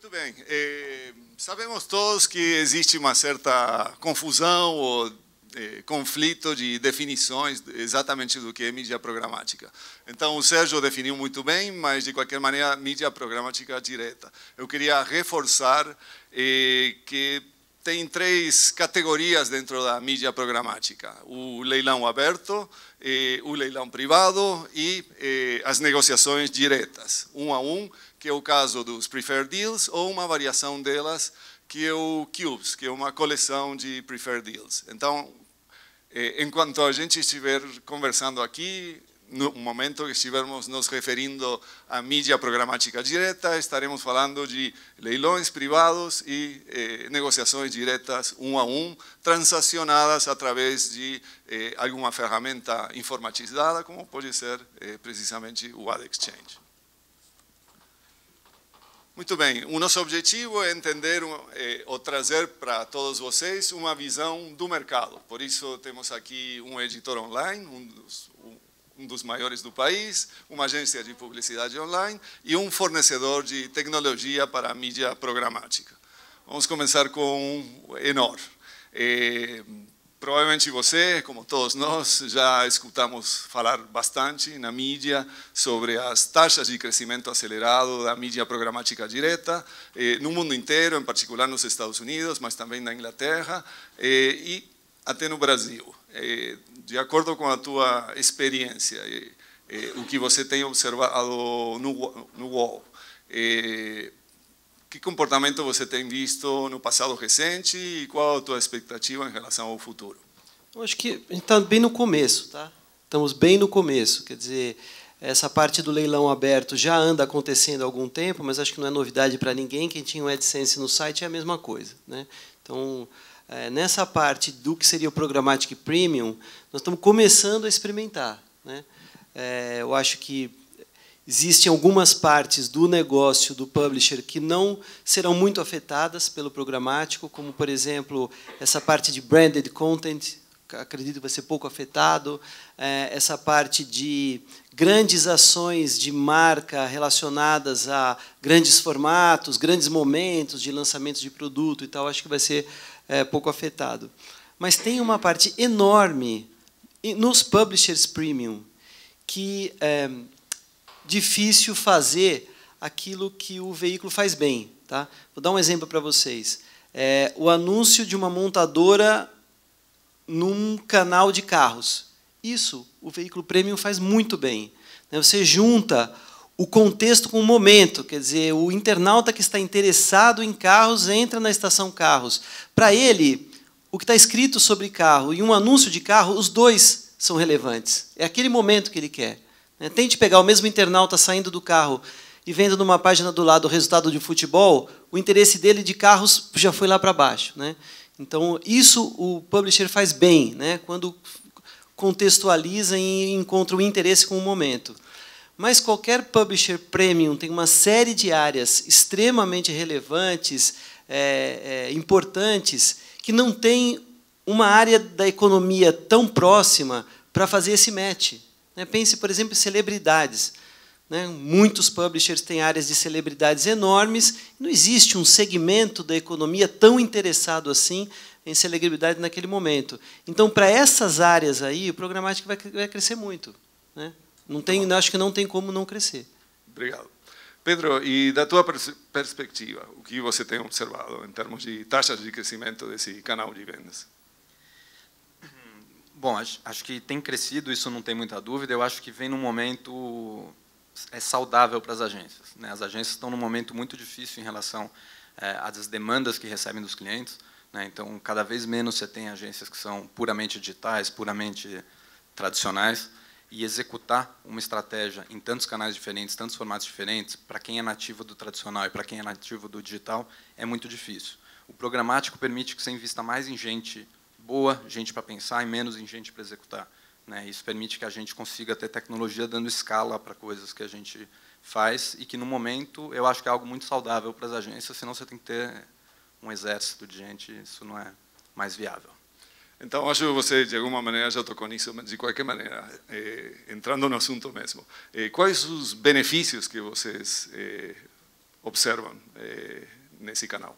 Muito bem. Sabemos todos que existe uma certa confusão ou conflito de definições exatamente do que é mídia programática. Então, o Sérgio definiu muito bem, mas, de qualquer maneira, mídia programática direta. Eu queria reforçar que tem três categorias dentro da mídia programática: o leilão aberto, o leilão privado e as negociações diretas, um a um, que é o caso dos Preferred Deals, ou uma variação delas, que é o Cubes, que é uma coleção de Preferred Deals. Então, enquanto a gente estiver conversando aqui, no momento que estivermos nos referindo à mídia programática direta, estaremos falando de leilões privados e negociações diretas, um a um, transacionadas através de alguma ferramenta informatizada, como pode ser precisamente o Ad Exchange. Muito bem, o nosso objetivo é entender ou trazer para todos vocês uma visão do mercado. Por isso temos aqui um editor online, um dos maiores do país, uma agência de publicidade online e um fornecedor de tecnologia para a mídia programática. Vamos começar com o Enor. Provavelmente você, como todos nós, já escutamos falar bastante na mídia sobre as taxas de crescimento acelerado da mídia programática direta, no mundo inteiro, em particular nos Estados Unidos, mas também na Inglaterra e até no Brasil. De acordo com a tua experiência, o que você tem observado no UOL, que comportamento você tem visto no passado recente e qual a tua expectativa em relação ao futuro? Eu acho que a gente está bem no começo, tá? Estamos bem no começo, quer dizer, essa parte do leilão aberto já anda acontecendo há algum tempo, mas acho que não é novidade para ninguém. Quem tinha o AdSense no site é a mesma coisa, né? Então, nessa parte do que seria o Programmatic Premium, nós estamos começando a experimentar, né? Eu acho que existem algumas partes do negócio do publisher que não serão muito afetadas pelo programático, como, por exemplo, essa parte de branded content, acredito que vai ser pouco afetado, essa parte de grandes ações de marca relacionadas a grandes formatos, grandes momentos de lançamento de produto e tal, acho que vai ser pouco afetado. Mas tem uma parte enorme nos publishers premium que difícil fazer aquilo que o veículo faz bem, tá? Vou dar um exemplo para vocês. O anúncio de uma montadora num canal de carros. Isso o veículo premium faz muito bem. Você junta o contexto com o momento, quer dizer, o internauta que está interessado em carros entra na estação carros. Para ele, o que está escrito sobre carro e um anúncio de carro, os dois são relevantes. É aquele momento que ele quer. Tente pegar o mesmo internauta saindo do carro e vendo numa página do lado o resultado de futebol, o interesse dele de carros já foi lá para baixo, né? Então, isso o publisher faz bem, né? Quando contextualiza e encontra o interesse com o momento. Mas qualquer publisher premium tem uma série de áreas extremamente relevantes, importantes, que não tem uma área da economia tão próxima para fazer esse match. Pense, por exemplo, em celebridades. Muitos publishers têm áreas de celebridades enormes. Não existe um segmento da economia tão interessado assim em celebridade naquele momento. Então, para essas áreas aí, o programático vai crescer muito. Acho que não tem como não crescer. Obrigado. Pedro, e da tua perspectiva, o que você tem observado em termos de taxas de crescimento desse canal de vendas? Bom, acho que tem crescido, isso não tem muita dúvida. Eu acho que vem num momento saudável para as agências, né? As agências estão num momento muito difícil em relação às demandas que recebem dos clientes, né? Então, cada vez menos você tem agências que são puramente digitais, puramente tradicionais, e executar uma estratégia em tantos canais diferentes, tantos formatos diferentes, para quem é nativo do tradicional e para quem é nativo do digital, é muito difícil. O programático permite que você invista mais em gente boa, gente para pensar e menos em gente para executar, né? Isso permite que a gente consiga ter tecnologia dando escala para coisas que a gente faz e que, no momento, eu acho que é algo muito saudável para as agências, senão você tem que ter um exército de gente, isso não é mais viável. Então, acho que você, de alguma maneira, já tocou nisso, mas, de qualquer maneira, entrando no assunto mesmo, quais os benefícios que vocês observam nesse canal?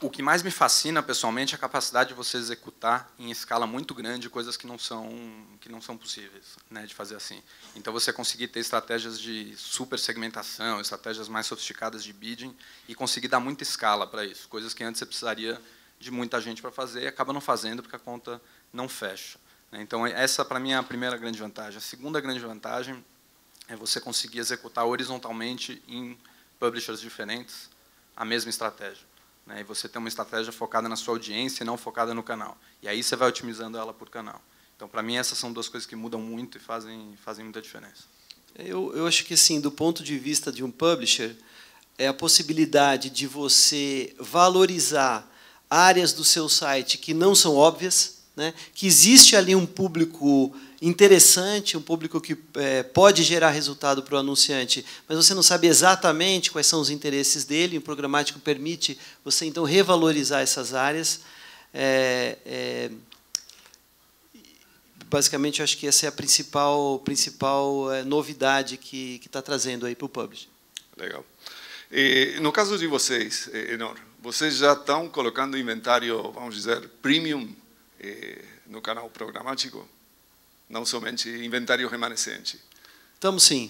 O que mais me fascina, pessoalmente, é a capacidade de você executar em escala muito grande coisas que não são possíveis, né, de fazer assim. Então, você conseguir ter estratégias de super segmentação, estratégias mais sofisticadas de bidding e conseguir dar muita escala para isso, coisas que antes você precisaria de muita gente para fazer e acaba não fazendo porque a conta não fecha. Então, essa, para mim, é a primeira grande vantagem. A segunda grande vantagem é você conseguir executar horizontalmente em publishers diferentes a mesma estratégia. E você tem uma estratégia focada na sua audiência e não focada no canal. E aí você vai otimizando ela por canal. Então, para mim, essas são duas coisas que mudam muito e fazem muita diferença. Eu acho que, assim, do ponto de vista de um publisher, é a possibilidade de você valorizar áreas do seu site que não são óbvias, né? Que existe ali um público interessante, um público que pode gerar resultado para o anunciante, mas você não sabe exatamente quais são os interesses dele, o programático permite você, então, revalorizar essas áreas. Basicamente, eu acho que essa é a principal novidade que está trazendo aí para o publisher. Legal. No caso de vocês, Enor, vocês já estão colocando inventário, vamos dizer, premium no canal programático? Não somente inventário remanescente? Estamos sim.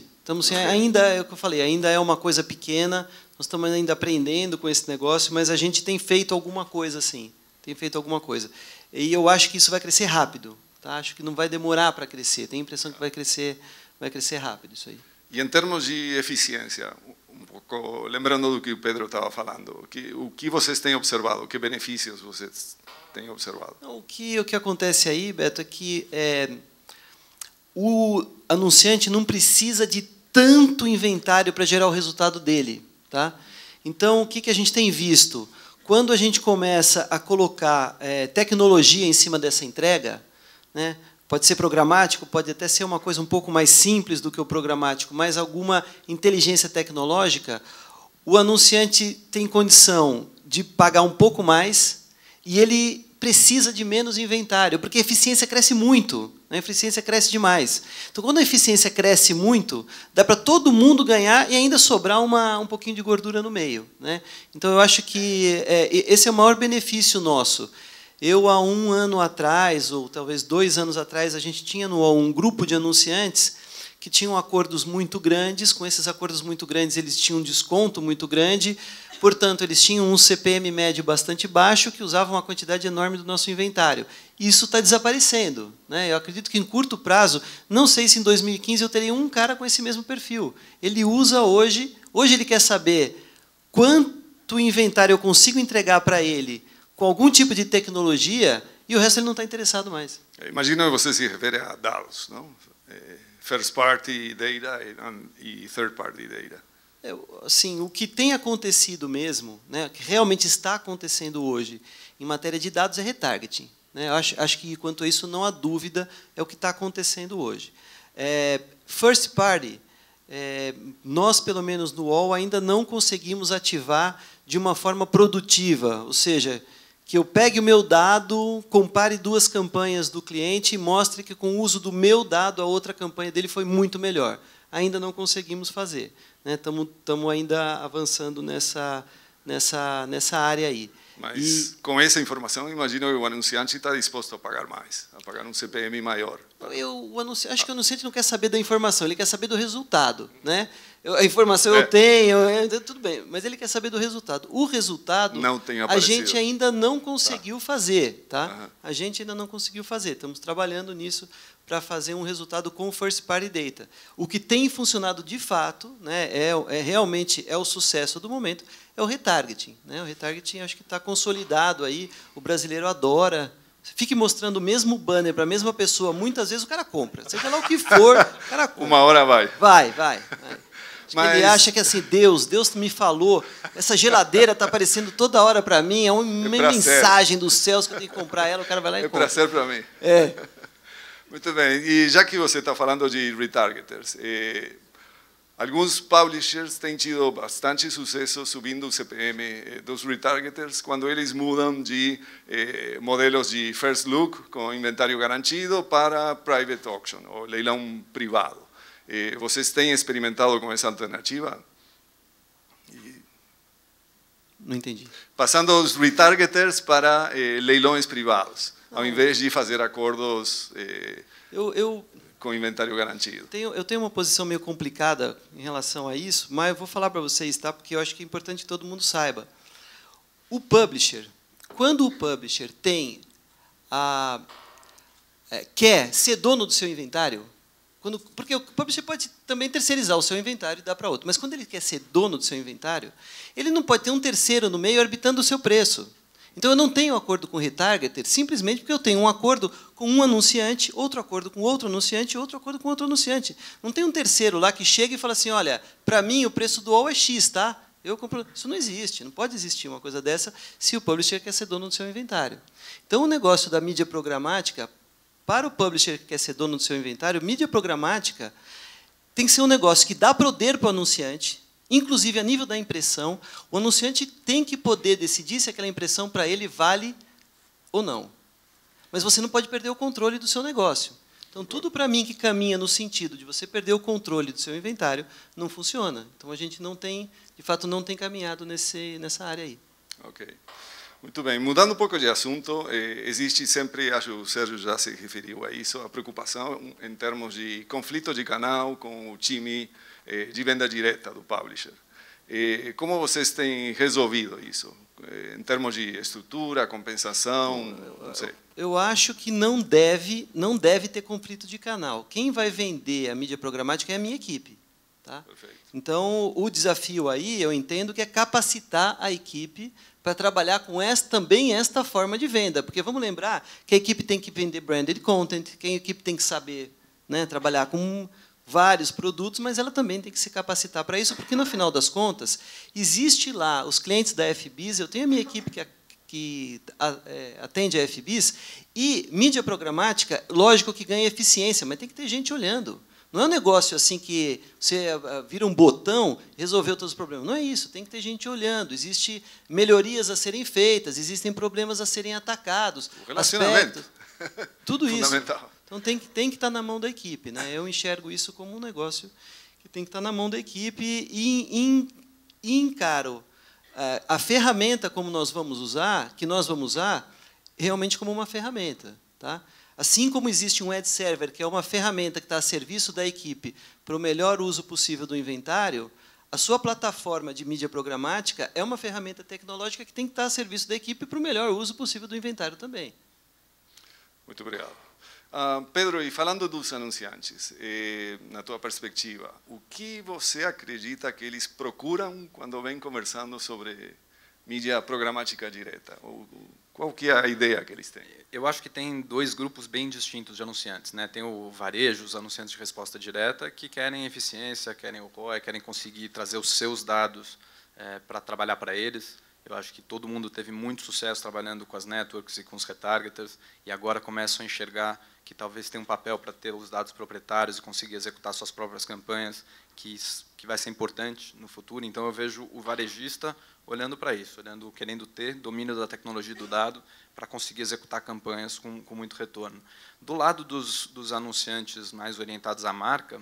Ainda é o que eu falei, ainda é uma coisa pequena, nós estamos ainda aprendendo com esse negócio, mas a gente tem feito alguma coisa, sim. Tem feito alguma coisa. E eu acho que isso vai crescer rápido. Tá? Acho que não vai demorar para crescer. Tenho a impressão que vai crescer rápido isso aí. E em termos de eficiência, um pouco lembrando do que o Pedro estava falando, o que vocês têm observado, que benefícios vocês têm observado? O que acontece aí, Beto, é que o anunciante não precisa de tanto inventário para gerar o resultado dele. Tá? Então, o que a gente tem visto? Quando a gente começa a colocar tecnologia em cima dessa entrega, né, pode ser programático, pode até ser uma coisa um pouco mais simples do que o programático, mas alguma inteligência tecnológica, o anunciante tem condição de pagar um pouco mais e ele precisa de menos inventário, porque a eficiência cresce muito, a eficiência cresce demais. Então, quando a eficiência cresce muito, dá para todo mundo ganhar e ainda sobrar um pouquinho de gordura no meio. Né? Então, eu acho que esse é o maior benefício nosso. Eu, há 1 ano atrás, ou talvez 2 anos atrás, a gente tinha um grupo de anunciantes que tinham acordos muito grandes. Com esses acordos muito grandes, eles tinham um desconto muito grande. Portanto, eles tinham um CPM médio bastante baixo, que usavam uma quantidade enorme do nosso inventário. Isso está desaparecendo. Né? Eu acredito que, em curto prazo, não sei se em 2015 eu teria um cara com esse mesmo perfil. Ele usa hoje ele quer saber quanto inventário eu consigo entregar para ele com algum tipo de tecnologia, e o resto ele não está interessado mais. Imagino que você se refere a dados, não? First party data e third party data. Assim, o que tem acontecido mesmo, né, o que realmente está acontecendo hoje em matéria de dados é retargeting. Né? Eu acho que, quanto a isso, não há dúvida, é o que está acontecendo hoje. First party, nós, pelo menos no UOL, ainda não conseguimos ativar de uma forma produtiva, ou seja, que eu pegue o meu dado, compare 2 campanhas do cliente e mostre que, com o uso do meu dado, a outra campanha dele foi muito melhor. Ainda não conseguimos fazer. Estamos ainda avançando nessa área aí. Mas, com essa informação, imagino que o anunciante está disposto a pagar mais, a pagar um CPM maior. Acho que o anunciante não quer saber da informação, ele quer saber do resultado. Né? A informação eu tenho, tudo bem, mas ele quer saber do resultado. O resultado, não tem a gente ainda não conseguiu fazer. Tá? A gente ainda não conseguiu fazer. Estamos trabalhando nisso para fazer um resultado com first party data. O que tem funcionado de fato, né, realmente o sucesso do momento, é o retargeting. Né? O retargeting acho que está consolidado aí, o brasileiro adora. Fique mostrando o mesmo banner para a mesma pessoa, muitas vezes o cara compra. Seja lá o que for, o cara compra. Uma hora vai. Vai. Mas ele acha que, assim, Deus me falou, essa geladeira está aparecendo toda hora para mim, é uma mensagem dos céus que eu tenho que comprar ela, o cara vai lá e compra. É para ser para mim. Muito bem. E já que você está falando de retargeters, alguns publishers têm tido bastante sucesso subindo o CPM dos retargeters quando eles mudam de modelos de first look, com inventário garantido, para private auction, ou leilão privado. Vocês têm experimentado com essa alternativa? Não entendi. Passando os retargeters para leilões privados, ao invés de fazer acordos com inventário garantido. Eu tenho uma posição meio complicada em relação a isso, mas eu vou falar para vocês, tá? Porque eu acho que é importante que todo mundo saiba. O publisher, quando o publisher quer ser dono do seu inventário, porque o publisher pode também terceirizar o seu inventário e dar para outro, mas quando ele quer ser dono do seu inventário, ele não pode ter um terceiro no meio arbitrando o seu preço. Então, eu não tenho acordo com o retargeter simplesmente porque eu tenho um acordo com um anunciante, outro acordo com outro anunciante, outro acordo com outro anunciante. Não tem um terceiro lá que chega e fala assim, olha, para mim o preço do UOL é X, tá? Eu compro. Isso não existe, não pode existir uma coisa dessa se o publisher quer ser dono do seu inventário. Então, o negócio da mídia programática, para o publisher que quer ser dono do seu inventário, mídia programática tem que ser um negócio que dá poder para o anunciante, inclusive a nível da impressão. O anunciante tem que poder decidir se aquela impressão para ele vale ou não. Mas você não pode perder o controle do seu negócio. Então, tudo para mim que caminha no sentido de você perder o controle do seu inventário não funciona. Então, a gente não tem, de fato, não tem caminhado nessa área aí. Ok. Muito bem. Mudando um pouco de assunto, existe sempre, acho que o Sérgio já se referiu a isso, a preocupação em termos de conflito de canal com o time de venda direta do publisher. Como vocês têm resolvido isso? Em termos de estrutura, compensação, não sei. Eu acho que não deve ter conflito de canal. Quem vai vender a mídia programática é a minha equipe. Tá? Perfeito. Então, o desafio aí, eu entendo que é capacitar a equipe para trabalhar com também esta forma de venda. Porque vamos lembrar que a equipe tem que vender branded content, que a equipe tem que saber, né, trabalhar com vários produtos, mas ela também tem que se capacitar para isso, porque, no final das contas, existe lá os clientes da FBIS, eu tenho a minha equipe que atende a FBIS, e mídia programática, lógico que ganha eficiência, mas tem que ter gente olhando. Não é um negócio assim que você vira um botão e resolveu todos os problemas. Não é isso, tem que ter gente olhando. Existem melhorias a serem feitas, existem problemas a serem atacados. O relacionamento. Tudo isso. Fundamental. Então, tem que estar na mão da equipe, né? Eu enxergo isso como um negócio que tem que estar na mão da equipe e encaro a ferramenta como que nós vamos usar, realmente como uma ferramenta. Tá? Assim como existe um Ad Server, que é uma ferramenta que está a serviço da equipe para o melhor uso possível do inventário, a sua plataforma de mídia programática é uma ferramenta tecnológica que tem que estar a serviço da equipe para o melhor uso possível do inventário também. Muito obrigado. Pedro, e falando dos anunciantes, na tua perspectiva, o que você acredita que eles procuram quando vêm conversando sobre mídia programática direta? Qual que é a ideia que eles têm? Eu acho que tem dois grupos bem distintos de anunciantes, né? Tem o varejo, os anunciantes de resposta direta, que querem eficiência, querem o ROI, querem conseguir trazer os seus dados para trabalhar para eles. Eu acho que todo mundo teve muito sucesso trabalhando com as networks e com os retargeters, e agora começam a enxergar que talvez tenha um papel para ter os dados proprietários e conseguir executar suas próprias campanhas, que vai ser importante no futuro. Então, eu vejo o varejista olhando para isso, querendo ter domínio da tecnologia do dado para conseguir executar campanhas com muito retorno. Do lado dos anunciantes mais orientados à marca,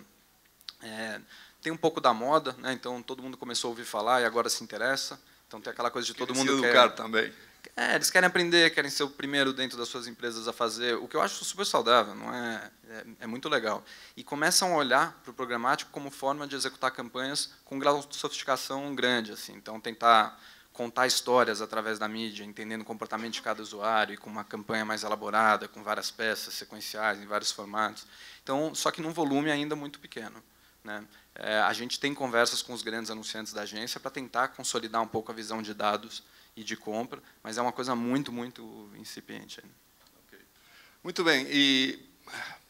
tem um pouco da moda, né? Então, todo mundo começou a ouvir falar e agora se interessa. Então, tem aquela coisa de todo mundo se educar também. Eles querem aprender, querem ser o primeiro dentro das suas empresas a fazer, o que eu acho super saudável, não é muito legal. E começam a olhar para o programático como forma de executar campanhas com um grau de sofisticação grande. Assim. Então, tentar contar histórias através da mídia, entendendo o comportamento de cada usuário, e com uma campanha mais elaborada, com várias peças sequenciais, em vários formatos. Então, só que num volume ainda muito pequeno. Né? A gente tem conversas com os grandes anunciantes da agência para tentar consolidar um pouco a visão de dados e de compra, mas é uma coisa muito, muito incipiente. Okay. Muito bem. E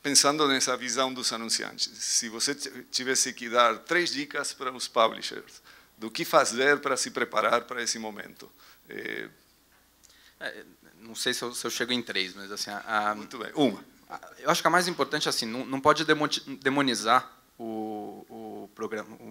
pensando nessa visão dos anunciantes, se você tivesse que dar 3 dicas para os publishers do que fazer para se preparar para esse momento. Não sei se eu chego em 3, mas assim... Muito bem. Uma. Eu acho que a mais importante assim, não pode demonizar o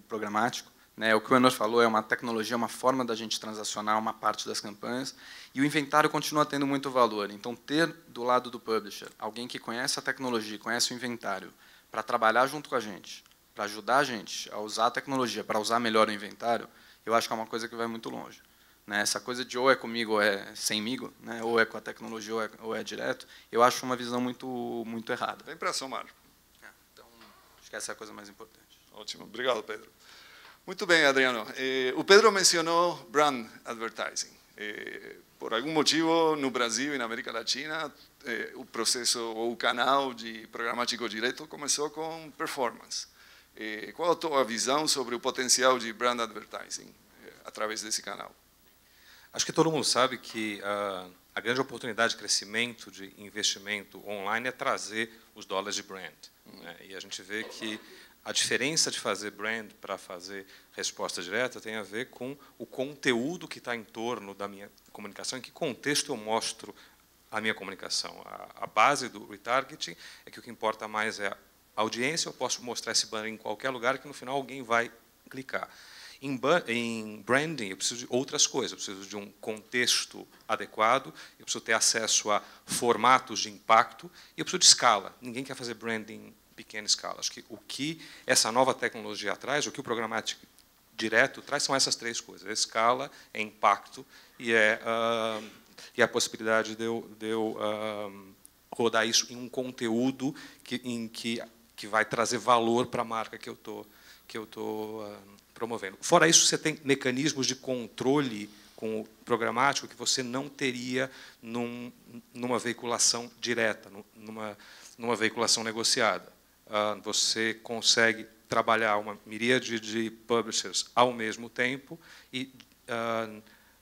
programático. Né, o que o Enor falou é uma tecnologia, uma forma da gente transacionar uma parte das campanhas, e o inventário continua tendo muito valor. Então, ter do lado do publisher alguém que conhece a tecnologia, conhece o inventário, para trabalhar junto com a gente, para ajudar a gente a usar a tecnologia, para usar melhor o inventário, eu acho que é uma coisa que vai muito longe. Né? Essa coisa de ou é comigo ou é semigo, né? Ou é com a tecnologia ou é direto, eu acho uma visão muito errada. Vem para somar. Então, acho que essa é a coisa mais importante. Ótimo, obrigado, Pedro. Muito bem, Adriano. O Pedro mencionou brand advertising. Por algum motivo, no Brasil e na América Latina, o processo ou o canal de programático direto começou com performance. Qual a tua visão sobre o potencial de brand advertising através desse canal? Acho que todo mundo sabe que a grande oportunidade de crescimento, de investimento online é trazer os dólares de brand. Né? E a gente vê que a diferença de fazer brand para fazer resposta direta tem a ver com o conteúdo que está em torno da minha comunicação, em que contexto eu mostro a minha comunicação. A base do retargeting é que o que importa mais é a audiência, eu posso mostrar esse banner em qualquer lugar que no final alguém vai clicar. Em branding, eu preciso de outras coisas. Eu preciso de um contexto adequado, eu preciso ter acesso a formatos de impacto e eu preciso de escala. Ninguém quer fazer branding em pequena escala. Acho que o que essa nova tecnologia traz, o que o programático direto traz, são essas três coisas. É escala, é impacto e a possibilidade de eu rodar isso em um conteúdo que vai trazer valor para a marca que eu estou promovendo. Fora isso, você tem mecanismos de controle com o programático que você não teria numa veiculação direta, numa veiculação negociada. Você consegue trabalhar uma miríade de publishers ao mesmo tempo e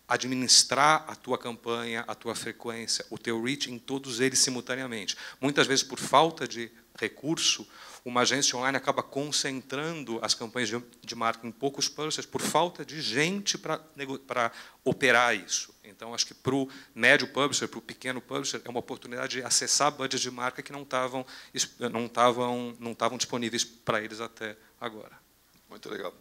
administrar a tua campanha, a tua frequência, o teu reach em todos eles simultaneamente. Muitas vezes, por falta de recurso, uma agência online acaba concentrando as campanhas de marketing em poucos publishers por falta de gente para operar isso. Então, acho que para o médio publisher, para o pequeno publisher, é uma oportunidade de acessar budgets de marca que não estavam disponíveis para eles até agora. Muito legal.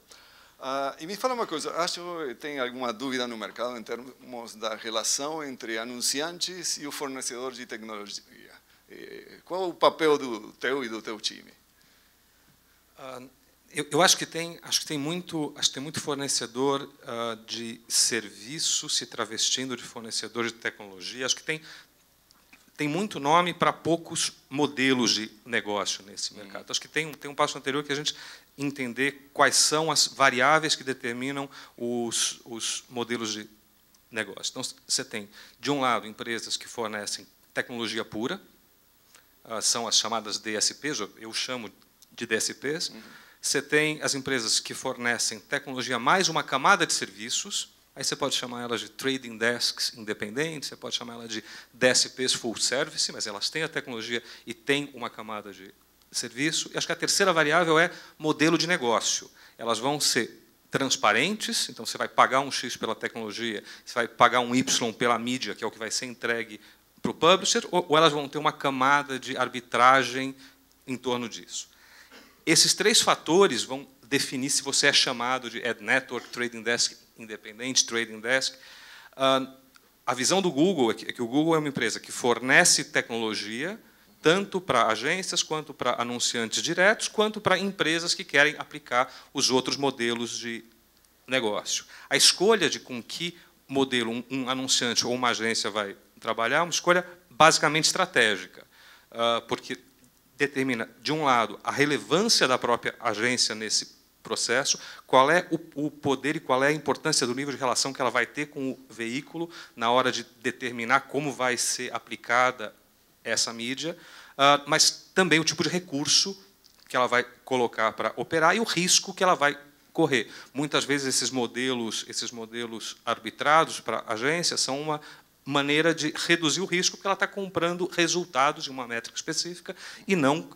E me fala uma coisa, acho que tem alguma dúvida no mercado em termos da relação entre anunciantes e o fornecedor de tecnologia. Qual é o papel do teu e do teu time? Eu acho que tem muito fornecedor de serviço se travestindo de fornecedor de tecnologia. Acho que tem muito nome para poucos modelos de negócio nesse mercado. Acho que tem um passo anterior que a gente entender quais são as variáveis que determinam os modelos de negócio. Então, você tem, de um lado, empresas que fornecem tecnologia pura, são as chamadas DSPs, eu chamo de DSPs. Você tem as empresas que fornecem tecnologia mais uma camada de serviços, aí você pode chamar elas de trading desks independentes, você pode chamar elas de DSPs full service, mas elas têm a tecnologia e têm uma camada de serviço. E acho que a terceira variável é modelo de negócio. Elas vão ser transparentes, então você vai pagar um X pela tecnologia, você vai pagar um Y pela mídia, que é o que vai ser entregue para o publisher, ou elas vão ter uma camada de arbitragem em torno disso. Esses três fatores vão definir se você é chamado de Ad Network, Trading Desk independente, Trading Desk. A visão do Google é que o Google é uma empresa que fornece tecnologia tanto para agências, quanto para anunciantes diretos, quanto para empresas que querem aplicar os outros modelos de negócio. A escolha de com que modelo um anunciante ou uma agência vai trabalhar é uma escolha basicamente estratégica, porque determina, de um lado, a relevância da própria agência nesse processo, qual é o poder e qual é a importância do nível de relação que ela vai ter com o veículo na hora de determinar como vai ser aplicada essa mídia, mas também o tipo de recurso que ela vai colocar para operar e o risco que ela vai correr. Muitas vezes esses modelos arbitrados para a agência são uma maneira de reduzir o risco, porque ela está comprando resultados de uma métrica específica e não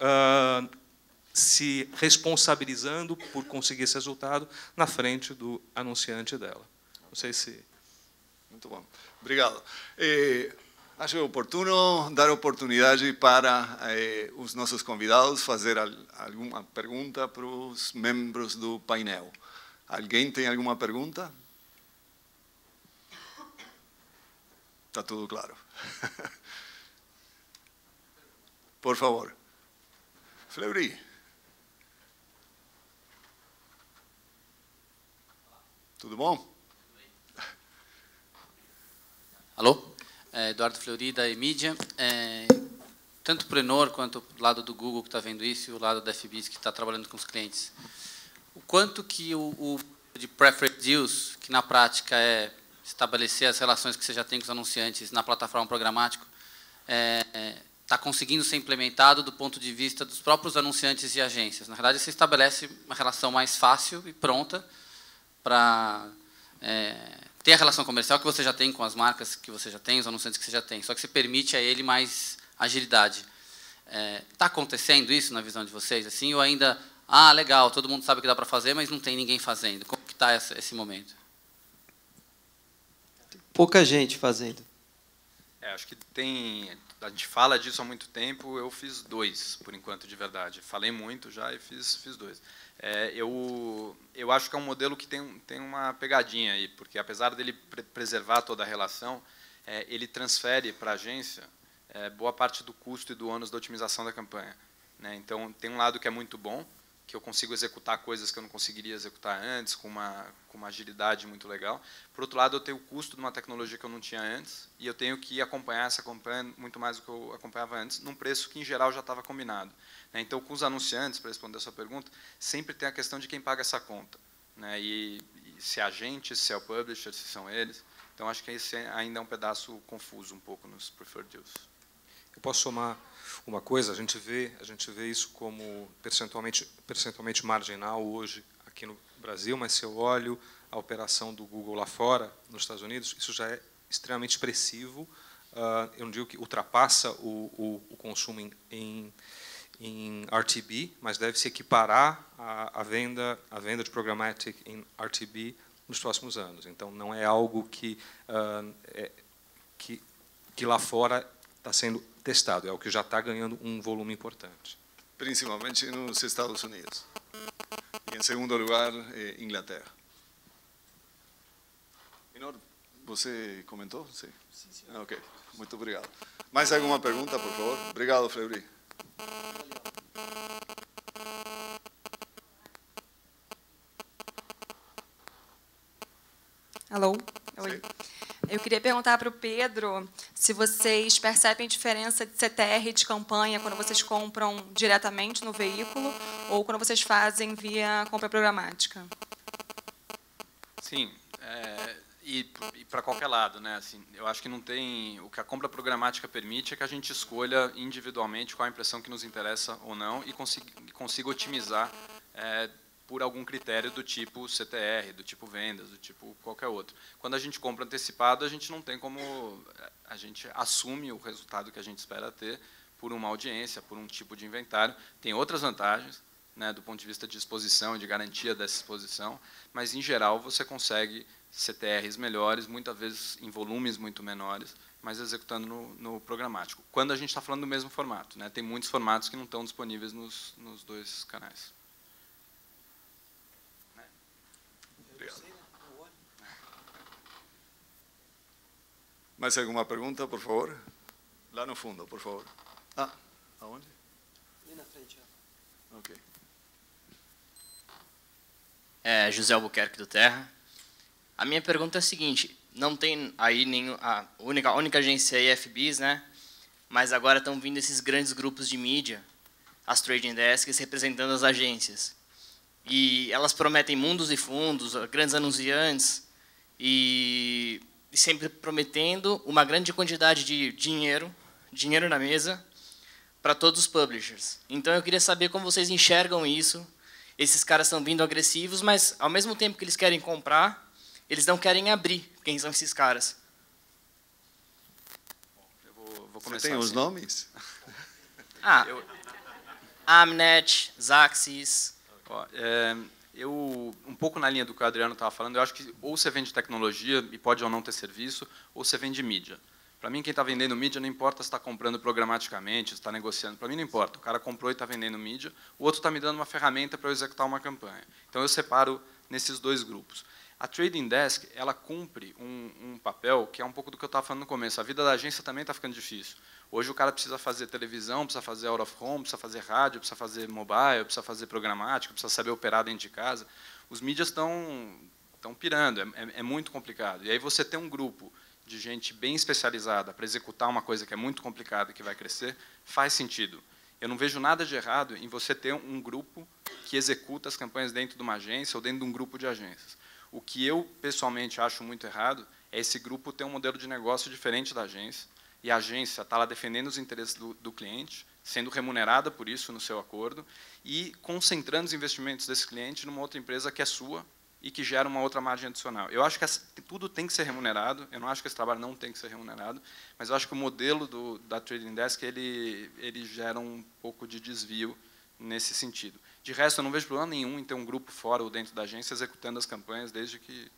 se responsabilizando por conseguir esse resultado na frente do anunciante dela. Não sei se... Muito bom. Obrigado. Acho oportuno dar oportunidade para os nossos convidados fazer alguma pergunta para os membros do painel. Alguém tem alguma pergunta? Está tudo claro. Por favor. Fleury. Tudo bom? Alô? Eduardo Fleury, da Emídia. Tanto para o Enor quanto o lado do Google que está vendo isso e o lado da FBIS que está trabalhando com os clientes. O quanto que o de Preferred Deals, que na prática é estabelecer as relações que você já tem com os anunciantes na plataforma programática, está conseguindo ser implementado do ponto de vista dos próprios anunciantes e agências. Na verdade, você estabelece uma relação mais fácil e pronta para ter a relação comercial que você já tem com as marcas que você já tem, os anunciantes que você já tem, só que você permite a ele mais agilidade. Está acontecendo isso na visão de vocês? Assim, ou ainda, legal, todo mundo sabe o que dá para fazer, mas não tem ninguém fazendo? Como que está esse momento? Pouca gente fazendo. Acho que a gente fala disso há muito tempo, eu fiz 2, por enquanto, de verdade. Falei muito já e fiz 2. Eu acho que é um modelo que tem uma pegadinha aí, porque apesar dele preservar toda a relação, ele transfere para a agência boa parte do custo e do ônus da otimização da campanha, né? Então, tem um lado que é muito bom, que eu consigo executar coisas que eu não conseguiria executar antes, com uma agilidade muito legal. Por outro lado, eu tenho o custo de uma tecnologia que eu não tinha antes, e eu tenho que acompanhar essa campanha muito mais do que eu acompanhava antes, num preço que, em geral, já estava combinado, né? Então, com os anunciantes, para responder a sua pergunta, sempre tem a questão de quem paga essa conta, né? E se é a gente, se é o publisher, se são eles. Então, acho que esse ainda é um pedaço confuso um pouco nos Preferred Deals. Eu posso somar uma coisa, a gente vê isso como percentualmente marginal hoje aqui no Brasil, mas se eu olho a operação do Google lá fora, nos Estados Unidos, isso já é extremamente expressivo. Eu não digo que ultrapassa o consumo em RTB, mas deve se equiparar à venda de programmatic em RTB nos próximos anos. Então, não é algo que lá fora está sendo testado, é o que já está ganhando um volume importante. Principalmente nos Estados Unidos. E, em segundo lugar, Inglaterra. Enor, você comentou? Sim. Sim. Ok, muito obrigado. Mais alguma pergunta, por favor? Obrigado, Fleury. Alô? Oi. Sim. Eu queria perguntar para o Pedro se vocês percebem diferença de CTR e de campanha quando vocês compram diretamente no veículo ou quando vocês fazem via compra programática. Sim, e para qualquer lado, né? Assim, eu acho que não tem, o que a compra programática permite é que a gente escolha individualmente qual a impressão que nos interessa ou não e consiga otimizar por algum critério do tipo CTR, do tipo vendas, do tipo qualquer outro. Quando a gente compra antecipado, a gente não tem como, a gente assume o resultado que a gente espera ter por uma audiência, por um tipo de inventário. Tem outras vantagens, né, do ponto de vista de exposição e de garantia dessa exposição, mas, em geral, você consegue CTRs melhores, muitas vezes em volumes muito menores, mas executando no programático. Quando a gente está falando do mesmo formato, né, tem muitos formatos que não estão disponíveis nos 2 canais. Mais alguma pergunta, por favor? Lá no fundo, por favor. Aonde? Ali na frente. Ok. José Albuquerque do Terra. A minha pergunta é a seguinte: não tem aí a única agência aí é FBIS, né? Mas agora estão vindo esses grandes grupos de mídia, as trading desks representando as agências. E elas prometem mundos e fundos, grandes anunciantes, e sempre prometendo uma grande quantidade de dinheiro na mesa para todos os publishers. Então, eu queria saber como vocês enxergam isso. Esses caras estão vindo agressivos, mas, ao mesmo tempo que eles querem comprar, eles não querem abrir quem são esses caras. Eu vou começar. Você tem os nomes? Amnet, Zaxis. Um pouco na linha do que o Adriano estava falando, eu acho que ou você vende tecnologia e pode ou não ter serviço, ou você vende mídia. Para mim, quem está vendendo mídia, não importa se está comprando programaticamente, se está negociando. Para mim, não importa. O cara comprou e está vendendo mídia, o outro está me dando uma ferramenta para eu executar uma campanha. Então, eu separo nesses 2 grupos. A Trading Desk, ela cumpre um papel que é um pouco do que eu estava falando no começo. A vida da agência também está ficando difícil. Hoje, o cara precisa fazer televisão, precisa fazer out of home, precisa fazer rádio, precisa fazer mobile, precisa fazer programático, precisa saber operar dentro de casa. Os mídias estão estão pirando, é muito complicado. E aí você tem um grupo de gente bem especializada para executar uma coisa que é muito complicada e que vai crescer, faz sentido. Eu não vejo nada de errado em você ter um grupo que executa as campanhas dentro de uma agência ou dentro de um grupo de agências. O que eu, pessoalmente, acho muito errado é esse grupo ter um modelo de negócio diferente da agência, e a agência está lá defendendo os interesses do cliente, sendo remunerada por isso no seu acordo, e concentrando os investimentos desse cliente numa outra empresa que é sua e que gera uma outra margem adicional. Eu acho que tudo tem que ser remunerado, eu não acho que esse trabalho não tem que ser remunerado, mas eu acho que o modelo da Trading Desk ele gera um pouco de desvio nesse sentido. De resto, eu não vejo problema nenhum em ter um grupo fora ou dentro da agência executando as campanhas, desde que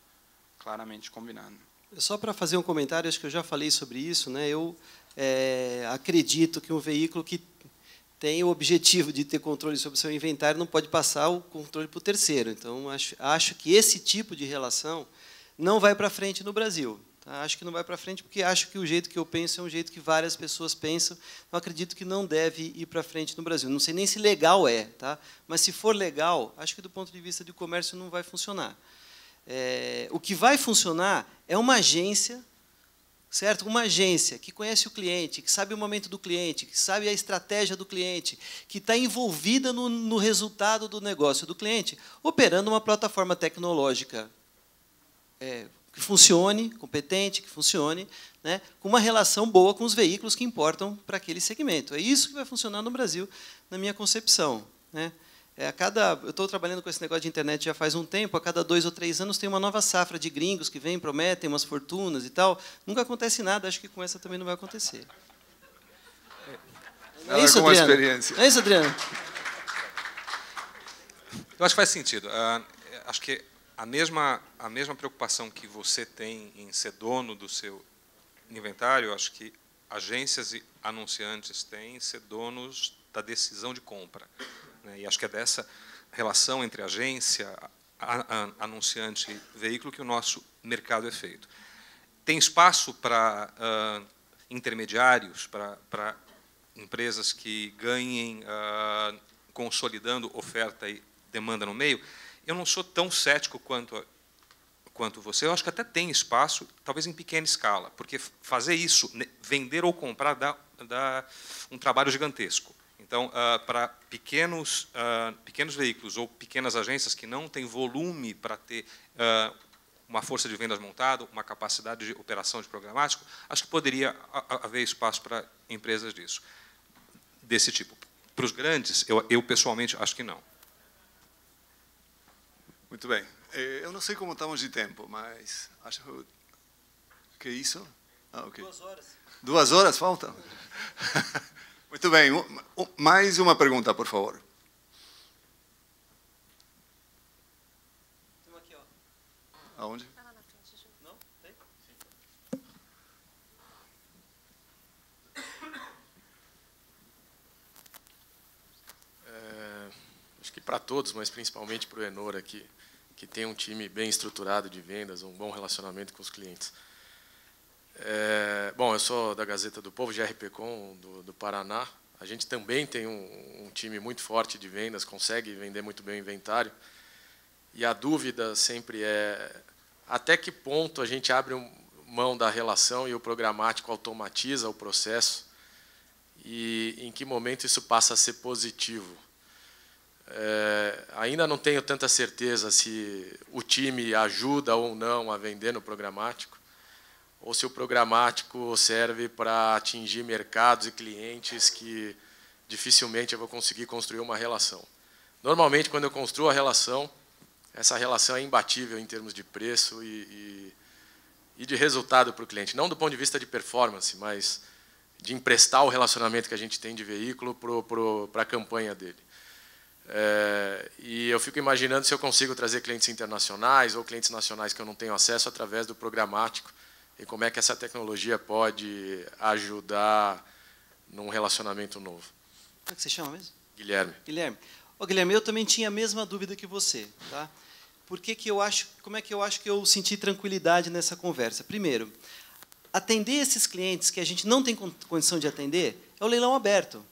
claramente combinado. Só para fazer um comentário, acho que eu já falei sobre isso, né? Eu acredito que um veículo que tem o objetivo de ter controle sobre o seu inventário não pode passar o controle para o terceiro. Então, acho que esse tipo de relação não vai para frente no Brasil. Tá? Acho que não vai para frente porque acho que o jeito que eu penso é um jeito que várias pessoas pensam. Eu acredito que não deve ir para frente no Brasil. Não sei nem se legal é, tá? Mas se for legal, acho que do ponto de vista de comércio não vai funcionar. O que vai funcionar é uma agência, certo? Uma agência que conhece o cliente, que sabe o momento do cliente, que sabe a estratégia do cliente, que está envolvida no resultado do negócio do cliente, operando uma plataforma tecnológica que funcione, competente, que funcione, né, com uma relação boa com os veículos que importam para aquele segmento. É isso que vai funcionar no Brasil, na minha concepção, né? Eu estou trabalhando com esse negócio de internet já faz um tempo, a cada 2 ou 3 anos tem uma nova safra de gringos que vêm, prometem umas fortunas e tal. Nunca acontece nada, acho que com essa também não vai acontecer. É isso, Adriano? Experiência. É isso, Adriano? Eu acho que faz sentido. Acho que a mesma preocupação que você tem em ser dono do seu inventário, acho que agências e anunciantes têm em ser donos da decisão de compra. E acho que é dessa relação entre agência, anunciante e veículo que o nosso mercado é feito. Tem espaço para intermediários, para empresas que ganhem consolidando oferta e demanda no meio. Eu não sou tão cético quanto você. Eu acho que até tem espaço, talvez em pequena escala, porque fazer isso, vender ou comprar, dá um trabalho gigantesco. Então, para pequenos veículos ou pequenas agências que não têm volume para ter uma força de vendas montada, uma capacidade de operação de programático, acho que poderia haver espaço para empresas desse tipo. Para os grandes, eu pessoalmente acho que não. Muito bem. Eu não sei como estamos de tempo, mas acho que é isso. Okay. 2 horas. 2 horas faltam? Muito bem. Mais uma pergunta, por favor. Tem aqui, ó. Aonde? Lá na frente, Ju. Não? Tem? Acho que para todos, mas principalmente para o Enor aqui, que tem um time bem estruturado de vendas, um bom relacionamento com os clientes. Bom, eu sou da Gazeta do Povo, GRPcom do Paraná. A gente também tem um time muito forte de vendas, consegue vender muito bem o inventário. E a dúvida sempre é até que ponto a gente abre mão da relação e o programático automatiza o processo e em que momento isso passa a ser positivo. Ainda não tenho tanta certeza se o time ajuda ou não a vender no programático, ou se o programático serve para atingir mercados e clientes que dificilmente eu vou conseguir construir uma relação. Normalmente, quando eu construo a relação, essa relação é imbatível em termos de preço e de resultado para o cliente. Não do ponto de vista de performance, mas de emprestar o relacionamento que a gente tem de veículo para a campanha dele. E eu fico imaginando se eu consigo trazer clientes internacionais ou clientes nacionais que eu não tenho acesso através do programático e como é que essa tecnologia pode ajudar num relacionamento novo. Como é que você chama mesmo? Guilherme. Guilherme. Guilherme, eu também tinha a mesma dúvida que você, tá? Como é que eu acho que eu senti tranquilidade nessa conversa? Primeiro, atender esses clientes que a gente não tem condição de atender é o leilão aberto.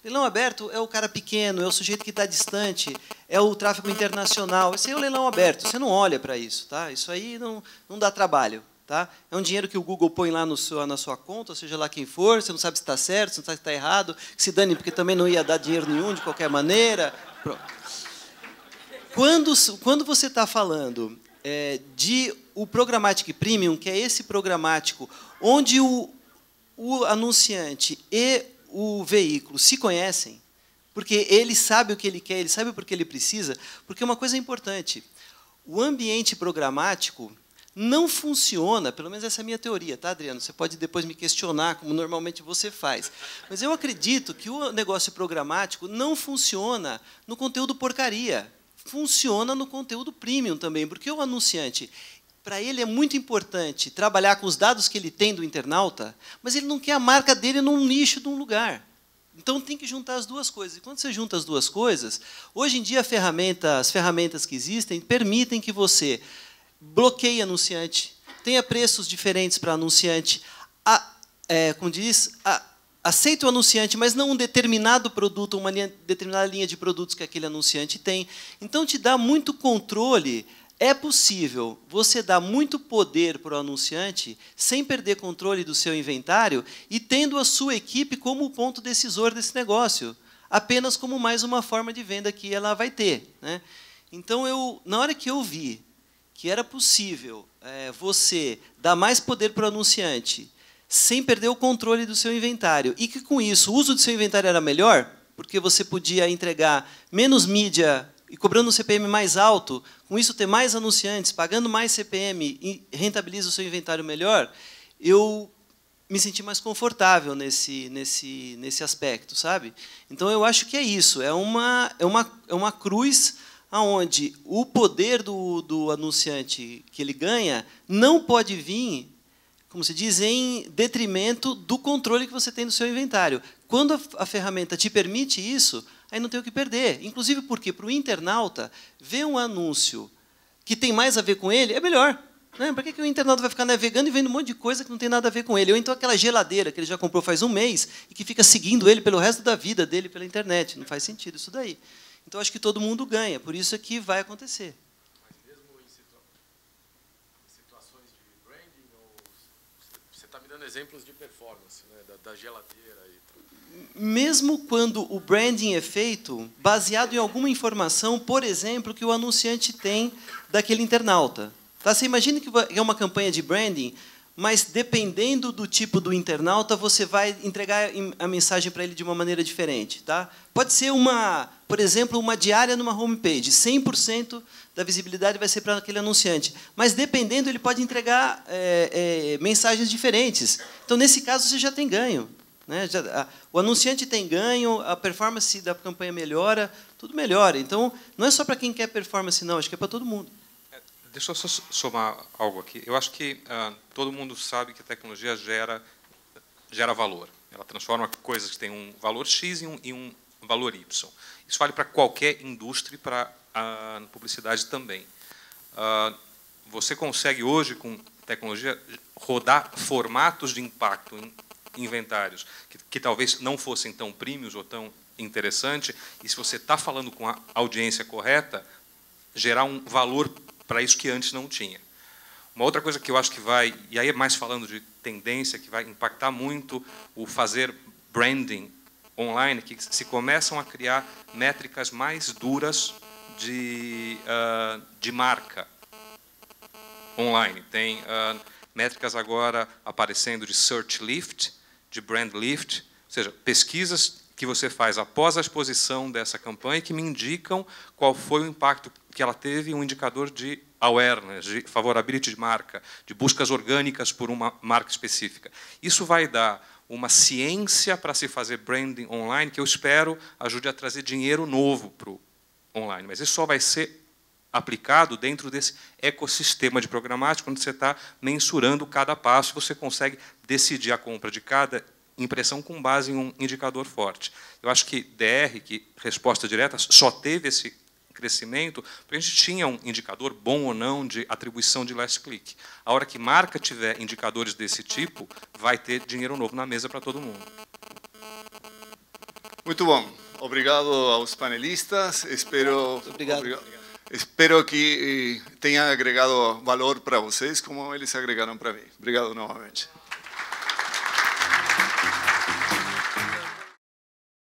Leilão aberto é o cara pequeno, é o sujeito que está distante, é o tráfego internacional. Esse aí é o leilão aberto, você não olha para isso. Tá? Isso aí não dá trabalho. Tá? É um dinheiro que o Google põe lá na sua conta, seja lá quem for, você não sabe se está certo, se não sabe se está errado, que se dane, porque também não ia dar dinheiro nenhum de qualquer maneira. Pronto. Quando você está falando de o Programmatic Premium, que é esse programático onde o anunciante e o veículo se conhecem, porque ele sabe o que ele quer, ele sabe por que ele precisa, porque uma coisa importante, o ambiente programático não funciona, pelo menos essa é a minha teoria, tá, Adriano? Você pode depois me questionar, como normalmente você faz. Mas eu acredito que o negócio programático não funciona no conteúdo porcaria. Funciona no conteúdo premium também, porque o anunciante, para ele é muito importante trabalhar com os dados que ele tem do internauta, mas ele não quer a marca dele num nicho de um lugar. Então, tem que juntar as duas coisas. E quando você junta as duas coisas, hoje em dia as ferramentas que existem permitem que você bloqueie anunciante, tenha preços diferentes para anunciante, como diz, aceita o anunciante, mas não um determinado produto, uma determinada linha de produtos que aquele anunciante tem. Então, te dá muito controle. É possível você dar muito poder para o anunciante sem perder controle do seu inventário e tendo a sua equipe como o ponto decisor desse negócio, apenas como mais uma forma de venda que ela vai ter. Né? Então, na hora que eu vi que era possível você dar mais poder para o anunciante sem perder o controle do seu inventário, e que, com isso, o uso do seu inventário era melhor, porque você podia entregar menos mídia e cobrando um CPM mais alto, com isso ter mais anunciantes, pagando mais CPM e rentabiliza o seu inventário melhor, eu me senti mais confortável nesse aspecto, sabe? Então, eu acho que é isso, é uma cruz onde o poder do anunciante que ele ganha não pode vir, como se diz, em detrimento do controle que você tem do seu inventário. Quando a ferramenta te permite isso, aí não tem o que perder. Inclusive porque, para o internauta, ver um anúncio que tem mais a ver com ele é melhor. Né? Por que o internauta vai ficar navegando e vendo um monte de coisa que não tem nada a ver com ele? Ou então aquela geladeira que ele já comprou faz um mês e que fica seguindo ele pelo resto da vida dele pela internet. Não faz sentido isso daí. Então, acho que todo mundo ganha, por isso é que vai acontecer. Mas mesmo em situações de branding, você está me dando exemplos de performance, né, da geladeira. Mesmo quando o branding é feito baseado em alguma informação, por exemplo, que o anunciante tem daquele internauta. Tá? Você imagina que é uma campanha de branding, mas, dependendo do tipo do internauta, você vai entregar a mensagem para ele de uma maneira diferente. Tá? Pode ser, por exemplo, uma diária numa homepage. 100% da visibilidade vai ser para aquele anunciante. Mas, dependendo, ele pode entregar mensagens diferentes. Então, nesse caso, você já tem ganho. Né? O anunciante tem ganho, a performance da campanha melhora, tudo melhora. Então, não é só para quem quer performance, não. Acho que é para todo mundo. Deixa eu só somar algo aqui. Eu acho que todo mundo sabe que a tecnologia gera valor. Ela transforma coisas que têm um valor X em um valor Y. Isso vale para qualquer indústria e para a publicidade também. Você consegue hoje, com tecnologia, rodar formatos de impacto em inventários que talvez não fossem tão premiums ou tão interessantes, e se você está falando com a audiência correta, gerar um valor para isso que antes não tinha. Uma outra coisa que eu acho que vai, e aí é mais falando de tendência, que vai impactar muito o fazer branding online, que se começam a criar métricas mais duras de marca online. Tem métricas agora aparecendo de search lift, de brand lift, ou seja, pesquisas que você faz após a exposição dessa campanha que me indicam qual foi o impacto que ela teve, um indicador de awareness, de favorability de marca, de buscas orgânicas por uma marca específica. Isso vai dar uma ciência para se fazer branding online que eu espero ajude a trazer dinheiro novo para o online. Mas isso só vai ser aplicado dentro desse ecossistema de programático, onde você está mensurando cada passo, você consegue decidir a compra de cada impressão com base em um indicador forte. Eu acho que DR, que resposta direta, só teve esse crescimento porque a gente tinha um indicador bom ou não de atribuição de last click. A hora que marca tiver indicadores desse tipo, vai ter dinheiro novo na mesa para todo mundo. Muito bom. Obrigado aos panelistas. Espero que tenha agregado valor para vocês, como eles agregaram para mim. Obrigado novamente.